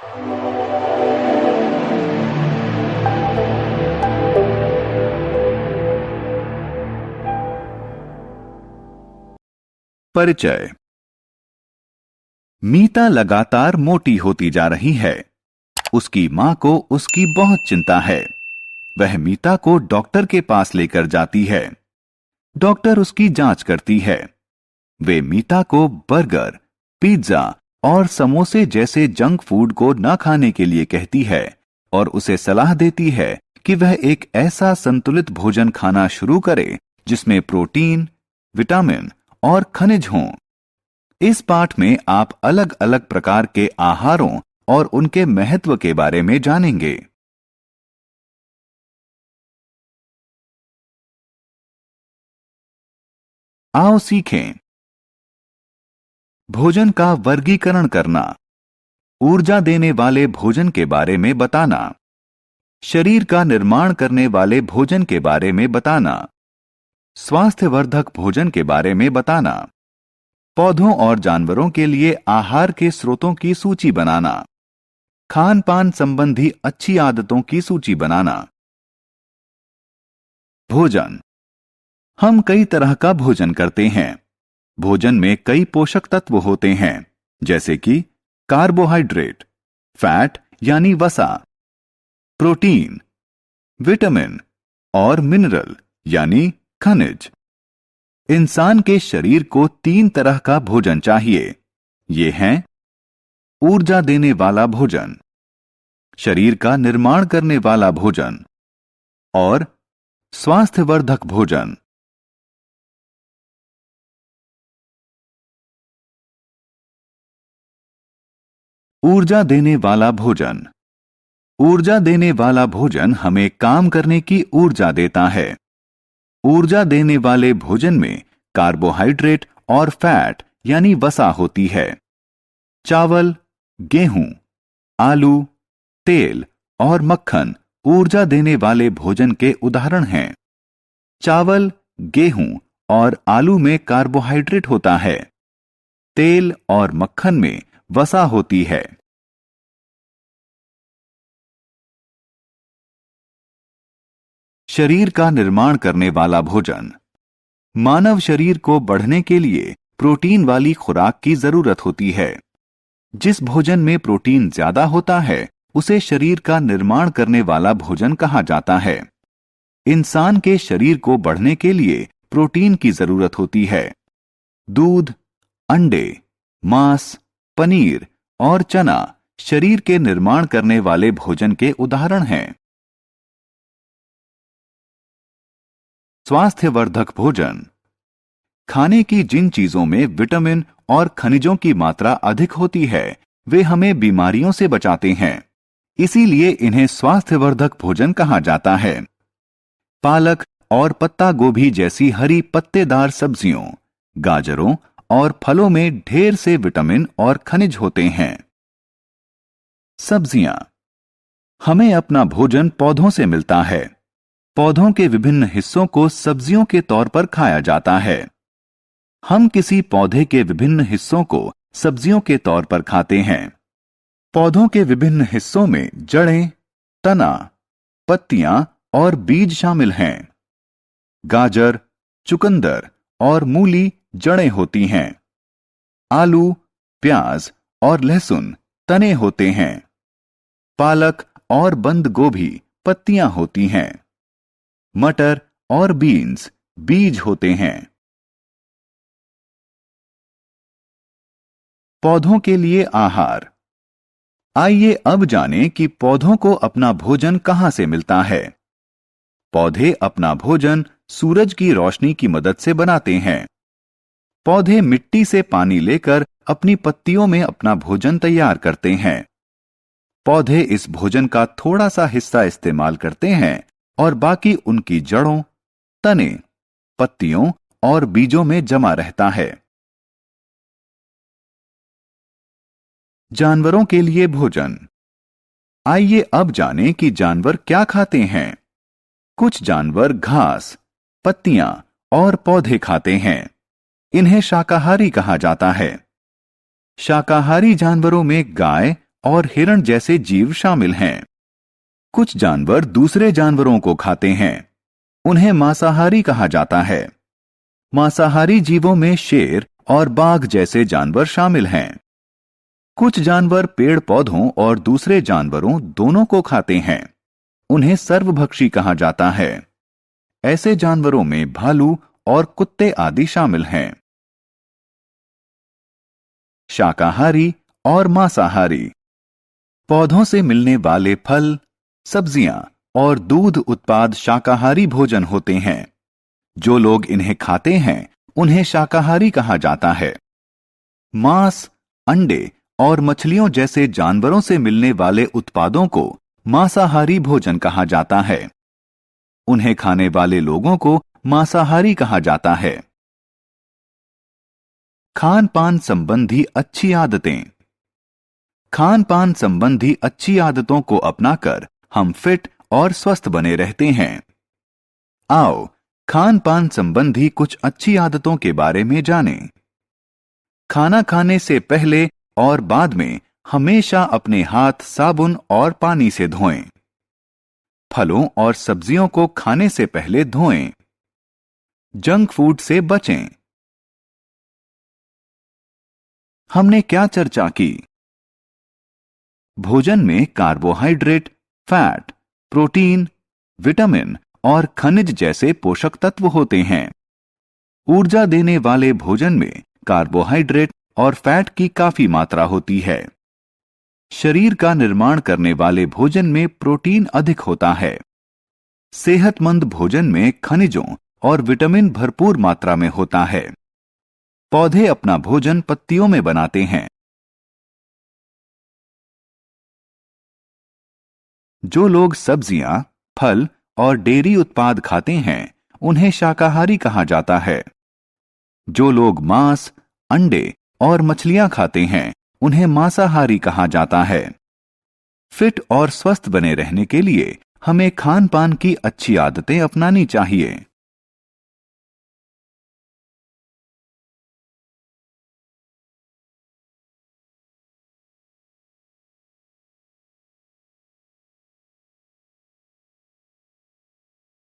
परिचय। मीता लगातार मोटी होती जा रही है। उसकी मां को उसकी बहुत चिंता है। वह मीता को डॉक्टर के पास लेकर जाती है। डॉक्टर उसकी जांच करती है। वे मीता को बर्गर, पिज्जा और समोसे जैसे जंक फूड को न खाने के लिए कहती है और उसे सलाह देती है कि वह एक ऐसा संतुलित भोजन खाना शुरू करे जिसमें प्रोटीन, विटामिन और खनिज हों। इस पाठ में आप अलग अलग प्रकार के आहारों और उनके महत्व के बारे में जानेंगे। आओ सीखें। भोजन का वर्गीकरण करना, ऊर्जा देने वाले भोजन के बारे में बताना, शरीर का निर्माण करने वाले भोजन के बारे में बताना, स्वास्थ्यवर्धक भोजन के बारे में बताना, पौधों और जानवरों के लिए आहार के स्रोतों की सूची बनाना, खान पान संबंधी अच्छी आदतों की सूची बनाना। भोजन। हम कई तरह का भोजन करते हैं। भोजन में कई पोषक तत्व होते हैं, जैसे कि कार्बोहाइड्रेट, फैट यानी वसा, प्रोटीन, विटामिन और मिनरल यानी खनिज। इंसान के शरीर को 3 तरह का भोजन चाहिए। ये हैं ऊर्जा देने वाला भोजन, शरीर का निर्माण करने वाला भोजन और स्वास्थ्यवर्धक भोजन। ऊर्जा देने वाला भोजन। ऊर्जा देने वाला भोजन हमें काम करने की ऊर्जा देता है। ऊर्जा देने वाले भोजन में कार्बोहाइड्रेट और फैट यानी वसा होती है। चावल, गेहूं, आलू, तेल और मक्खन ऊर्जा देने वाले भोजन के उदाहरण हैं। चावल, गेहूं और आलू में कार्बोहाइड्रेट होता है। तेल और मक्खन में वसा होती है। शरीर का निर्माण करने वाला भोजन। मानव शरीर को बढ़ने के लिए प्रोटीन वाली खुराक की जरूरत होती है। जिस भोजन में प्रोटीन ज्यादा होता है उसे शरीर का निर्माण करने वाला भोजन कहा जाता है। इंसान के शरीर को बढ़ने के लिए प्रोटीन की जरूरत होती है। दूध, अंडे, मांस, पनीर और चना शरीर के निर्माण करने वाले भोजन के उदाहरण हैं। स्वास्थ्यवर्धक भोजन। खाने की जिन चीजों में विटामिन और खनिजों की मात्रा अधिक होती है वे हमें बीमारियों से बचाते हैं। इसीलिए इन्हें स्वास्थ्यवर्धक भोजन कहा जाता है। पालक और पत्ता गोभी जैसी हरी पत्तेदार सब्जियों, गाजरों और फलों में ढेर से विटामिन और खनिज होते हैं। सब्जियां। हमें अपना भोजन पौधों से मिलता है। पौधों के विभिन्न हिस्सों को सब्जियों के तौर पर खाया जाता है। हम किसी पौधे के विभिन्न हिस्सों को सब्जियों के तौर पर खाते हैं। पौधों के विभिन्न हिस्सों में जड़ें, तना, पत्तियां और बीज शामिल हैं। गाजर, चुकंदर और मूली जड़ें होती हैं। आलू, प्याज और लहसुन तने होते हैं। पालक और बंद गोभी पत्तियां होती हैं। मटर और बीन्स बीज होते हैं। पौधों के लिए आहार। आइए अब जानें कि पौधों को अपना भोजन कहां से मिलता है। पौधे अपना भोजन सूरज की रोशनी की मदद से बनाते हैं। पौधे मिट्टी से पानी लेकर अपनी पत्तियों में अपना भोजन तैयार करते हैं। पौधे इस भोजन का थोड़ा सा हिस्सा इस्तेमाल करते हैं और बाकी उनकी जड़ों, तने, पत्तियों और बीजों में जमा रहता है। जानवरों के लिए भोजन। आइए अब जानें कि जानवर क्या खाते हैं। कुछ जानवर घास, पत्तियां और पौधे खाते हैं। इन्हें शाकाहारी कहा जाता है। शाकाहारी जानवरों में गाय और हिरण जैसे जीव शामिल हैं। कुछ जानवर दूसरे जानवरों को खाते हैं, उन्हें मांसाहारी कहा जाता है। मांसाहारी जीवों में शेर और बाघ जैसे जानवर शामिल हैं। कुछ जानवर पेड़ पौधों और दूसरे जानवरों दोनों को खाते हैं, उन्हें सर्वभक्षी कहा जाता है। ऐसे जानवरों में भालू और कुत्ते आदि शामिल हैं। शाकाहारी और मांसाहारी। पौधों से मिलने वाले फल, सब्जियां और दूध उत्पाद शाकाहारी भोजन होते हैं। जो लोग इन्हें खाते हैं उन्हें शाकाहारी कहा जाता है। मांस, अंडे और मछलियों जैसे जानवरों से मिलने वाले उत्पादों को मांसाहारी भोजन कहा जाता है। उन्हें खाने वाले लोगों को मांसाहारी कहा जाता है। खान पान संबंधी अच्छी आदतें। खान पान संबंधी अच्छी आदतों को अपनाकर हम फिट और स्वस्थ बने रहते हैं। आओ खान पान संबंधी कुछ अच्छी आदतों के बारे में जानें। खाना खाने से पहले और बाद में हमेशा अपने हाथ साबुन और पानी से धोएं। फलों और सब्जियों को खाने से पहले धोएं। जंक फूड से बचें। हमने क्या चर्चा की? भोजन में कार्बोहाइड्रेट, फैट, प्रोटीन, विटामिन और खनिज जैसे पोषक तत्व होते हैं। ऊर्जा देने वाले भोजन में कार्बोहाइड्रेट और फैट की काफी मात्रा होती है। शरीर का निर्माण करने वाले भोजन में प्रोटीन अधिक होता है। सेहतमंद भोजन में खनिजों और विटामिन भरपूर मात्रा में होता है। पौधे अपना भोजन पत्तियों में बनाते हैं। जो लोग सब्जियां, फल और डेयरी उत्पाद खाते हैं उन्हें शाकाहारी कहा जाता है। जो लोग मांस, अंडे और मछलियां खाते हैं उन्हें मांसाहारी कहा जाता है। फिट और स्वस्थ बने रहने के लिए हमें खान पान की अच्छी आदतें अपनानी चाहिए।